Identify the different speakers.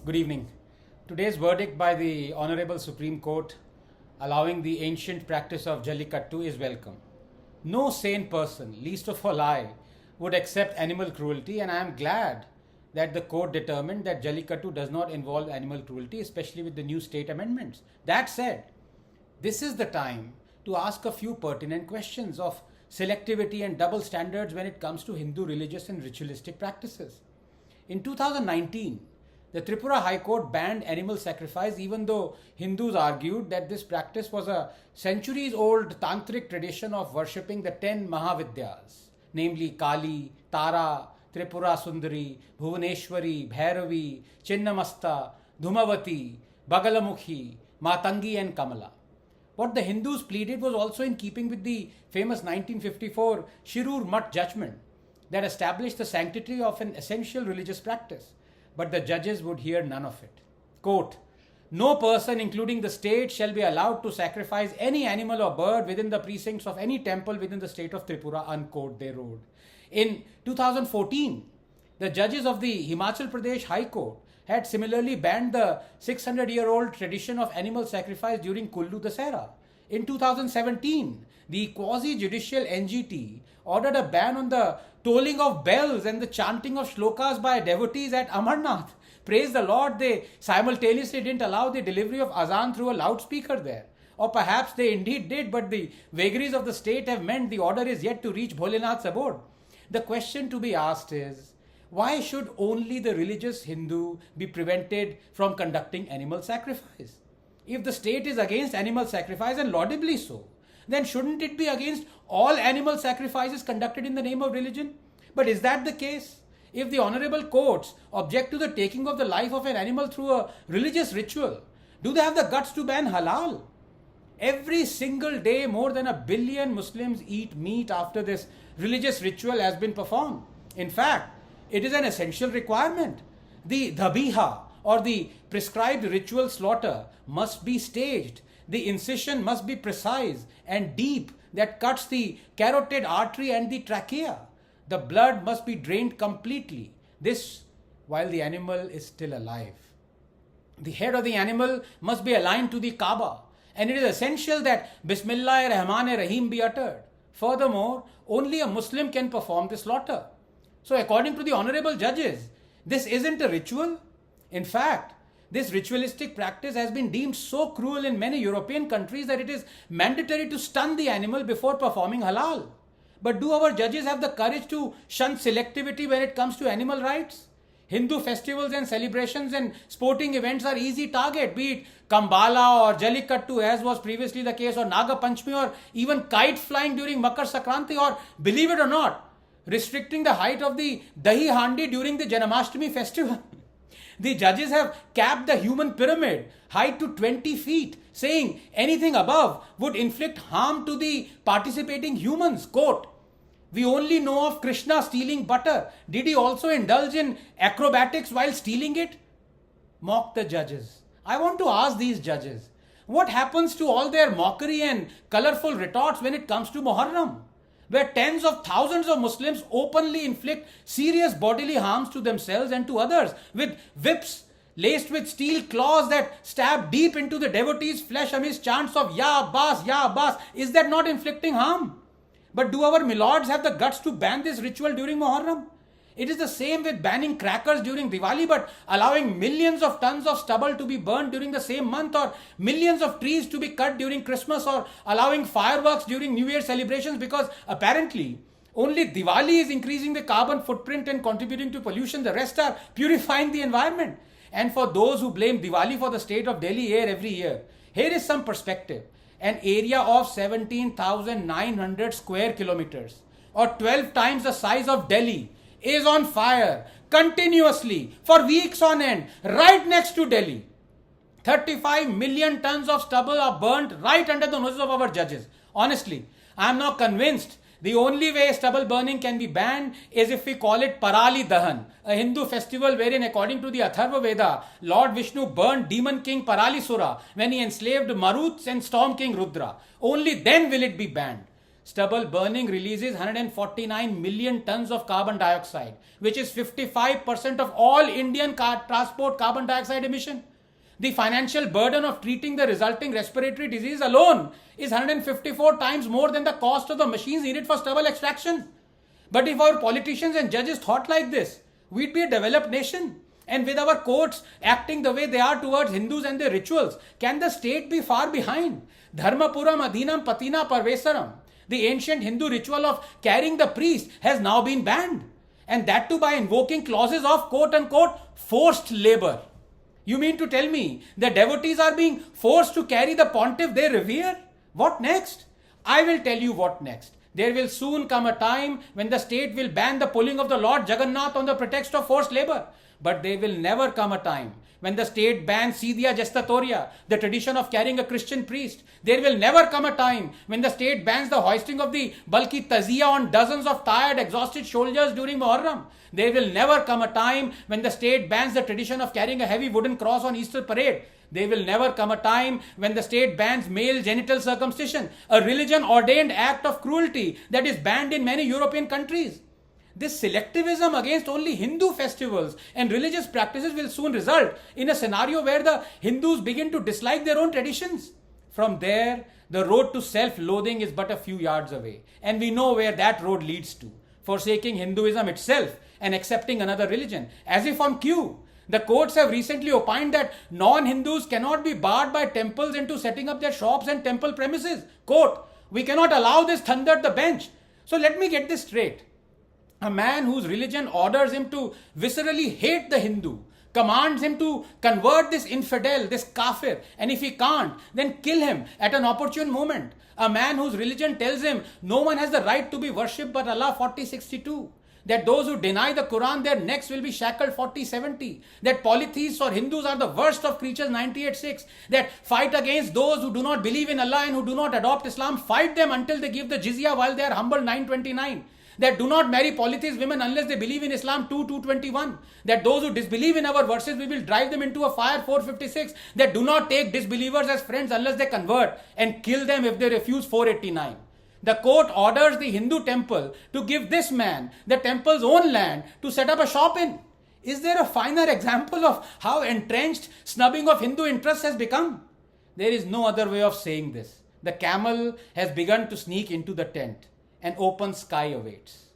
Speaker 1: Good evening. Today's verdict by the Honorable Supreme Court allowing the ancient practice of Jallikattu is welcome. No sane person, least of all I, would accept animal cruelty, and I am glad that the court determined that Jallikattu does not involve animal cruelty, especially with the new state amendments. That said, this is the time to ask a few pertinent questions of selectivity and double standards when it comes to Hindu religious and ritualistic practices. In 2019, the Tripura High Court banned animal sacrifice, even though Hindus argued that this practice was a centuries-old tantric tradition of worshipping the 10 Mahavidyas, namely Kali, Tara, Tripura Sundari, Bhuvaneshwari, Bhairavi, Chinnamasta, Dhumavati, Bagalamukhi, Matangi and Kamala. What the Hindus pleaded was also in keeping with the famous 1954 Shirur Mutt judgment that established the sanctity of an essential religious practice. But the judges would hear none of it. Quote, "No person, including the state, shall be allowed to sacrifice any animal or bird within the precincts of any temple within the state of Tripura," unquote, they wrote. In 2014, the judges of the Himachal Pradesh High Court had similarly banned the 600-year-old tradition of animal sacrifice during Kullu Dasera. In 2017, the quasi-judicial NGT ordered a ban on the tolling of bells and the chanting of shlokas by devotees at Amarnath. Praise the Lord, they simultaneously didn't allow the delivery of azan through a loudspeaker there. Or perhaps they indeed did, but the vagaries of the state have meant the order is yet to reach Bholenath's abode. The question to be asked is, why should only the religious Hindu be prevented from conducting animal sacrifice? If the state is against animal sacrifice, and laudably so, then shouldn't it be against all animal sacrifices conducted in the name of religion? But is that the case? If the honorable courts object to the taking of the life of an animal through a religious ritual, do they have the guts to ban halal? Every single day, more than 1 billion Muslims eat meat after this religious ritual has been performed. In fact, it is an essential requirement. The dhabiha, or the prescribed ritual slaughter, must be staged. The incision must be precise and deep that cuts the carotid artery and the trachea. The blood must be drained completely. This while the animal is still alive. The head of the animal must be aligned to the Kaaba, and it is essential that Bismillah Rahman Rahim be uttered. Furthermore, only a Muslim can perform the slaughter. So according to the honorable judges, this isn't a ritual. In fact, this ritualistic practice has been deemed so cruel in many European countries that it is mandatory to stun the animal before performing halal. But do our judges have the courage to shun selectivity when it comes to animal rights? Hindu festivals and celebrations and sporting events are easy target, be it Kambala or Jallikattu as was previously the case, or Naga Panchami, or even kite flying during Makar Sankranti, or believe it or not, restricting the height of the Dahi Handi during the Janmashtami festival. The judges have capped the human pyramid height to 20 feet, saying anything above would inflict harm to the participating humans. Quote, "We only know of Krishna stealing butter. Did he also indulge in acrobatics while stealing it?" Mock the judges. I want to ask these judges, what happens to all their mockery and colorful retorts when it comes to Muharram, where tens of thousands of Muslims openly inflict serious bodily harms to themselves and to others with whips laced with steel claws that stab deep into the devotee's flesh amidst chants of Ya Abbas, Ya Abbas? Is that not inflicting harm? But do our milords have the guts to ban this ritual during Muharram? It is the same with banning crackers during Diwali, but allowing millions of tons of stubble to be burned during the same month, or millions of trees to be cut during Christmas, or allowing fireworks during New Year celebrations, because apparently only Diwali is increasing the carbon footprint and contributing to pollution. The rest are purifying the environment. And for those who blame Diwali for the state of Delhi air every year, here is some perspective. An area of 17,900 square kilometers, or 12 times the size of Delhi, is on fire continuously for weeks on end right next to Delhi. 35 million tons of stubble are burnt right under the noses of our judges. Honestly, I am now convinced the only way stubble burning can be banned is if we call it Parali Dahan, a Hindu festival wherein, according to the Atharva Veda, Lord Vishnu burned demon king Paralisura when he enslaved Maruts and storm king Rudra. Only then will it be banned. Stubble burning releases 149 million tons of carbon dioxide, which is 55% of all Indian transport carbon dioxide emission. The financial burden of treating the resulting respiratory disease alone is 154 times more than the cost of the machines needed for stubble extraction. But if our politicians and judges thought like this, we'd be a developed nation. And with our courts acting the way they are towards Hindus and their rituals, can the state be far behind? Dharmapuram adhinam patina parvesaram. The ancient Hindu ritual of carrying the priest has now been banned. And that too by invoking clauses of quote unquote forced labor. You mean to tell me the devotees are being forced to carry the pontiff they revere? What next? I will tell you what next. There will soon come a time when the state will ban the pulling of the Lord Jagannath on the pretext of forced labor. But there will never come a time when the state bans Sidia Gestatoria, the tradition of carrying a Christian priest. There will never come a time when the state bans the hoisting of the bulky tazia on dozens of tired, exhausted soldiers during Muharram. There will never come a time when the state bans the tradition of carrying a heavy wooden cross on Easter parade. There will never come a time when the state bans male genital circumcision, a religion-ordained act of cruelty that is banned in many European countries. This selectivism against only Hindu festivals and religious practices will soon result in a scenario where the Hindus begin to dislike their own traditions. From there, the road to self-loathing is but a few yards away. And we know where that road leads to. Forsaking Hinduism itself and accepting another religion. As if on cue, the courts have recently opined that non-Hindus cannot be barred by temples into setting up their shops and temple premises. Quote, we cannot allow this thunder at the bench. So let me get this straight. A man whose religion orders him to viscerally hate the Hindu, commands him to convert this infidel, this kafir, and if he can't, then kill him at an opportune moment. A man whose religion tells him no one has the right to be worshipped but Allah 4062. That those who deny the Quran, their necks will be shackled 4070. That polytheists or Hindus are the worst of creatures 98:6. That fight against those who do not believe in Allah and who do not adopt Islam, fight them until they give the jizya while they are humble 929. That do not marry polytheist women unless they believe in Islam 2:221. That those who disbelieve in our verses, we will drive them into a fire 456. That do not take disbelievers as friends unless they convert and kill them if they refuse 489. The court orders the Hindu temple to give this man the temple's own land to set up a shop in. Is there a finer example of how entrenched snubbing of Hindu interests has become? There is no other way of saying this. The camel has begun to sneak into the tent. An open sky awaits.